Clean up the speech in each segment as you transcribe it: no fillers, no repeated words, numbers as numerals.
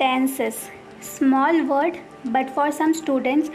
Tenses. Small word, but for some students,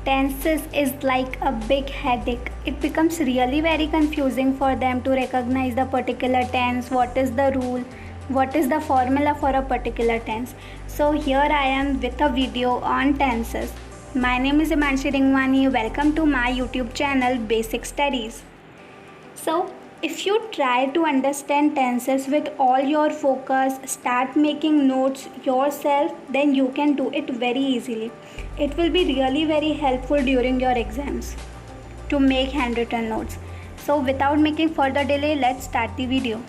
tenses is like a big headache. It becomes really very confusing for them to recognize the particular tense, what is the rule, what is the formula for a particular tense. So here I am with a video on tenses. My name is Himanshi Ringwani. Welcome to my YouTube channel Basic Studies. So if you try to understand tenses with all your focus, start making notes yourself, then you can do it very easily. It will be really very helpful during your exams to make handwritten notes. So without making further delay, let's start the video.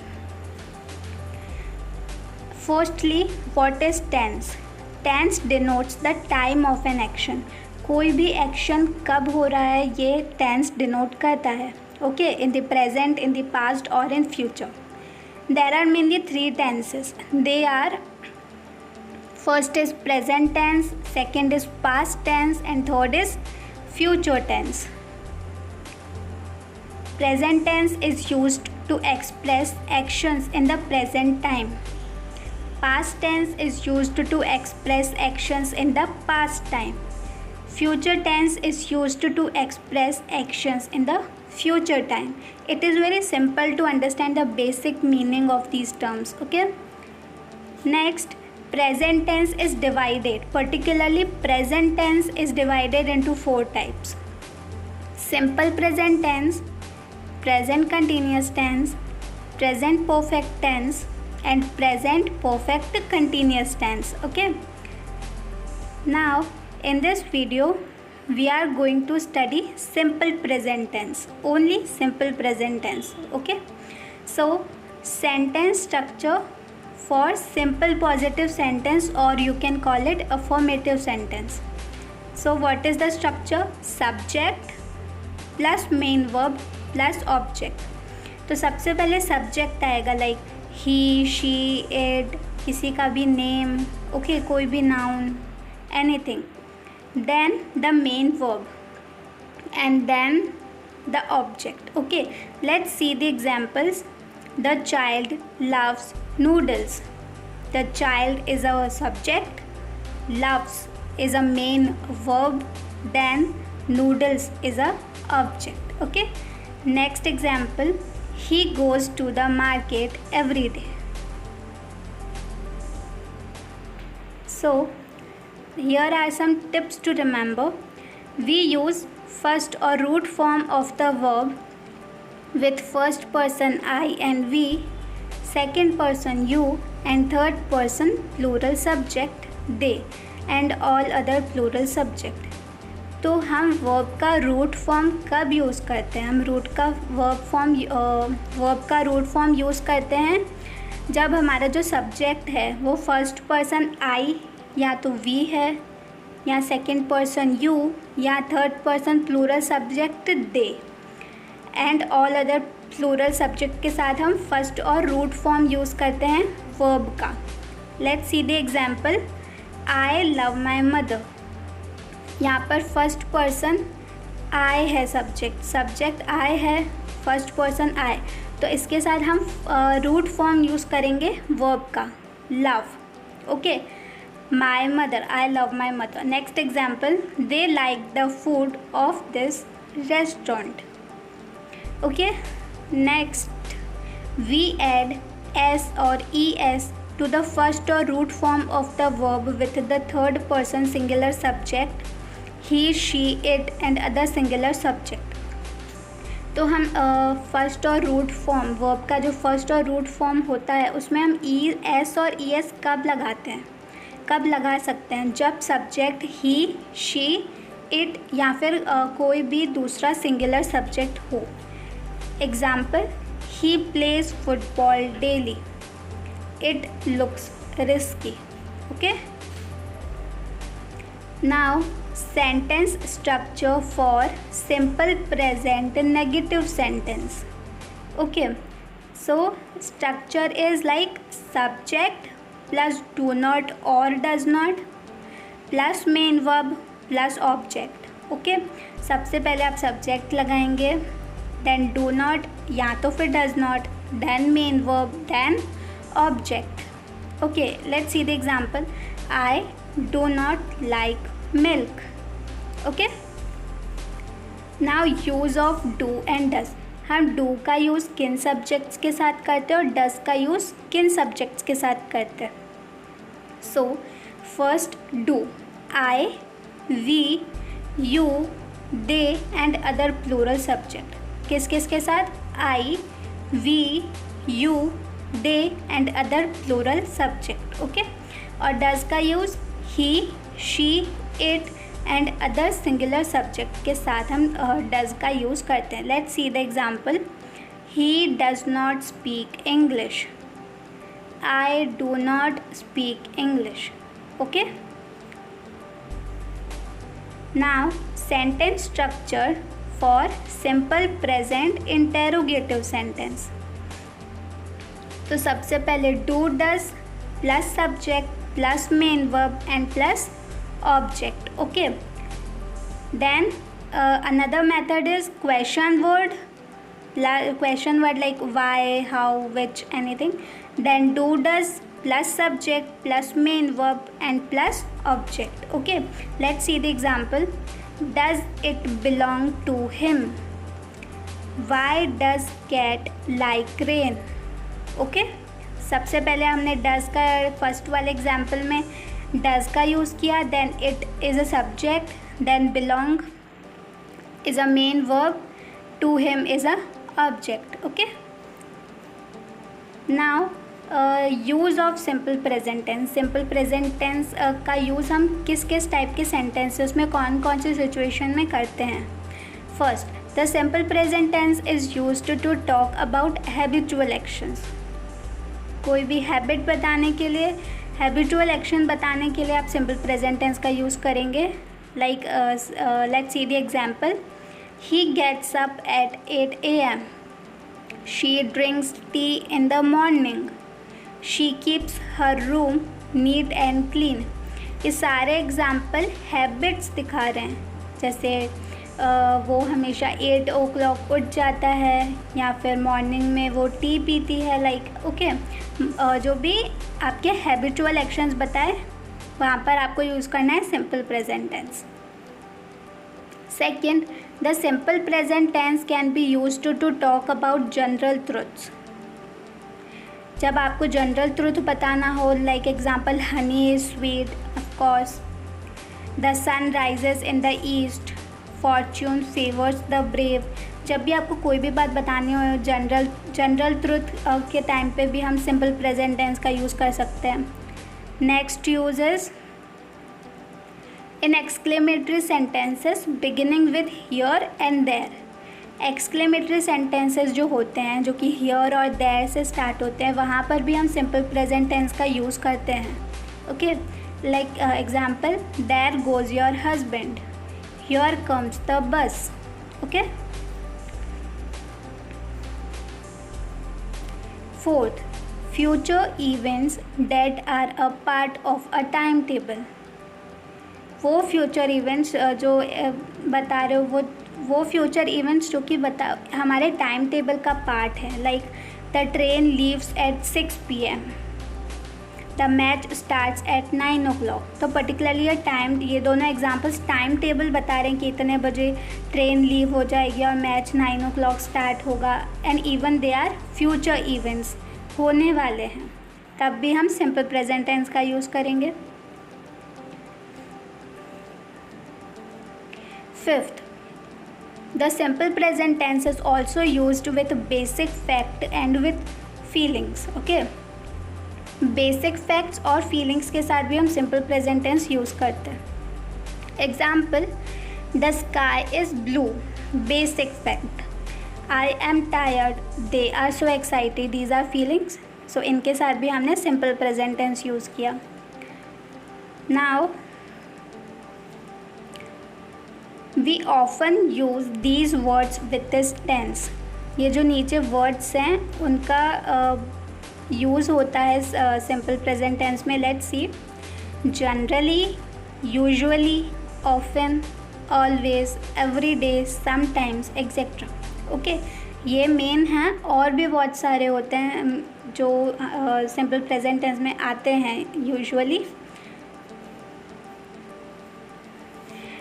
Firstly, what is tense? Tense denotes the time of an action. कोई भी action कब हो रहा है ये tense denote करता है. Okay, in the present, in the past or in future. There are mainly three tenses. They are, first is present tense, second is past tense, and third is future tense. Present tense is used to express actions in the present time. Past tense is used to express actions in the past time. Future tense is used to express actions in the future time. It is very simple to understand the basic meaning of these terms. Okay. Next, present tense is divided. Particularly present tense is divided into four types: simple present tense, present continuous tense, present perfect tense, and present perfect continuous tense. Okay. Now in this video we are going to study simple present tense, only simple present tense. Okay, so sentence structure for simple positive sentence, or you can call it affirmative sentence. So what is the structure? Subject plus main verb plus object. तो सबसे पहले subject आएगा, like he, she, it, किसी का भी name, okay, कोई भी noun, anything. Then the main verb and then the object. Okay, let's see the examples. The child loves noodles. The child is a subject, loves is a main verb, then noodles is a object. Okay, next example, he goes to the market every day. So here are some tips to remember. We use first or root form of the verb with first person I and we, second person you, and third person plural subject they, and all other plural subject. तो हम verb का root form कब use करते हैं? हम verb का root form use करते हैं जब हमारा जो subject है वो first person I या तो वी है, या सेकेंड पर्सन यू, या third person plural subject they, and all other plural subject के साथ हम फर्स्ट और रूट फॉर्म यूज़ करते हैं वर्ब का. Let's see the example. I love my mother. यहाँ पर फर्स्ट पर्सन आई है, सब्जेक्ट आई है, फर्स्ट पर्सन आई, तो इसके साथ हम रूट फॉर्म यूज़ करेंगे वर्ब का, love. Okay, my mother, I love my mother. Next example, they like the food of this restaurant. Okay, next we add s or es to the first or root form of the verb with the third person singular subject he, she, it, and other singular subject. तो हम first और root form, verb का जो first और root form होता है उसमें हम ई, एस और ई एस कब लगाते हैं, कब लगा सकते हैं? जब सब्जेक्ट ही, शी, इट या फिर कोई भी दूसरा सिंगुलर सब्जेक्ट हो. Example, he plays football daily. It looks risky. Okay, now sentence structure for simple present negative sentence. Okay, so structure is like subject plus do not or does not plus main verb plus object. Okay, सबसे पहले आप subject लगाएंगे, then do not या तो फिर does not, then main verb, then object. Okay, let's see the example. I do not like milk. Okay. Now use of do and does. हम do का use किन सब्जेक्ट्स के साथ करते हैं और does का यूज़ किन सब्जेक्ट्स के साथ करते हैं. So first do. I, we, you, they and other plural subject. किस किस के साथ? I, we, you, they and other plural subject. Okay. और does का use he, she, it and other singular subject के साथ हम डज़ का यूज़ करते हैं. Let's see the example. He does not speak English. I do not speak English. Okay. Now sentence structure for simple present interrogative sentence. तो सबसे पहले do does plus subject plus main verb and plus object. Okay. Then another method is question word like why, how, which, anything. Then do does plus subject plus main verb and plus object. Okay. Let's see the example. Does it belong to him? Why does cat like rain? Okay. सबसे पहले हमने does का first वाले example में does का use किया. Then it is a subject. Then belong is a main verb. To him is a object. Okay. Now use of simple present tense. Simple present tense का use हम किस किस type के sentences में कौन कौन सी सिचुएशन में करते हैं. First, the simple present tense is used to talk about habitual actions. कोई भी हैबिट बताने के लिए, हैबिचुअल एक्शन बताने के लिए आप सिंपल प्रेजेंट टेंस का यूज़ करेंगे. Like let's see the example. He gets up at 8 AM. She drinks tea in the morning. She keeps her room neat and clean. ये सारे एग्जाम्पल हैबिट्स दिखा रहे हैं. जैसे वो हमेशा 8 o'clock उठ जाता है या फिर मॉर्निंग में वो टी पीती है. Like okay. जो भी आपके हैबिचुअल एक्शंस बताए वहाँ पर आपको यूज़ करना है simple present tense. Second, the simple present tense can be used to talk about general truths. जब आपको जनरल ट्रुथ बताना हो, like example honey is sweet, of course. The sun rises in the east, fortune favours the brave. जब भी आपको कोई भी बात बतानी हो जनरल ट्रुथ के टाइम पे भी हम सिंपल प्रेजेंट टेंस का यूज़ कर सकते हैं. Next use is in exclamatory sentences beginning with here and there. Exclamatory sentences जो होते हैं, जो कि हियर और देयर से स्टार्ट होते हैं, वहाँ पर भी हम सिंपल प्रेजेंट टेंस का यूज़ करते हैं. Okay. Like example, there goes your husband. Here comes the bus. Okay. Fourth, future events that are a part of a timetable. वो फ्यूचर इवेंट्स जो बता रहे हो वो फ्यूचर इवेंट्स जो कि हमारे टाइम टेबल का पार्ट है. Like the train leaves eight 6 PM. The match starts at 9 o'clock. तो पर्टिकुलरली ये दोनों एग्जाम्पल्स टाइम टेबल बता रहे हैं कि इतने बजे ट्रेन लीव हो जाएगी और मैच 9 o'clock स्टार्ट होगा. And even they are future events, होने वाले हैं. तब भी हम सिंपल प्रेजेंट टेंस का यूज़ करेंगे. Fifth, the simple present tense is also used with basic fact and with feelings. Okay. Basic facts और फीलिंग्स के साथ भी हम सिंपल प्रेजेंट टेंस यूज़ करते हैं. Example, the sky is blue. Basic fact. I am tired, they are so excited. These are feelings. So इनके साथ भी हमने सिंपल प्रेजेंट टेंस यूज़ किया. Now we often use these words with this tense. ये जो नीचे words हैं उनका यूज़ होता है सिंपल प्रेजेंट टेंस में. Let's see. Generally, usually, often, always, every day, sometimes, etcetera. Okay. ये मेन हैं. और भी बहुत सारे होते हैं जो सिंपल प्रेजेंट टेंस में आते हैं. Usually,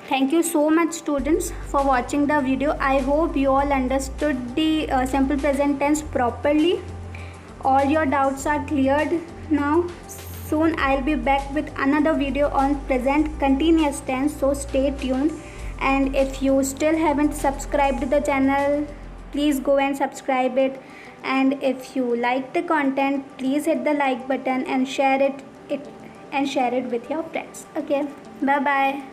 Thank you so much students for watching the video. I hope you all understood the simple present tense properly. All your doubts are cleared now. Soon I'll be back with another video on present continuous tense, so stay tuned. And if you still haven't subscribed to the channel, please go and subscribe it. And if you like the content, please hit the like button and share it with your friends. Okay, bye bye.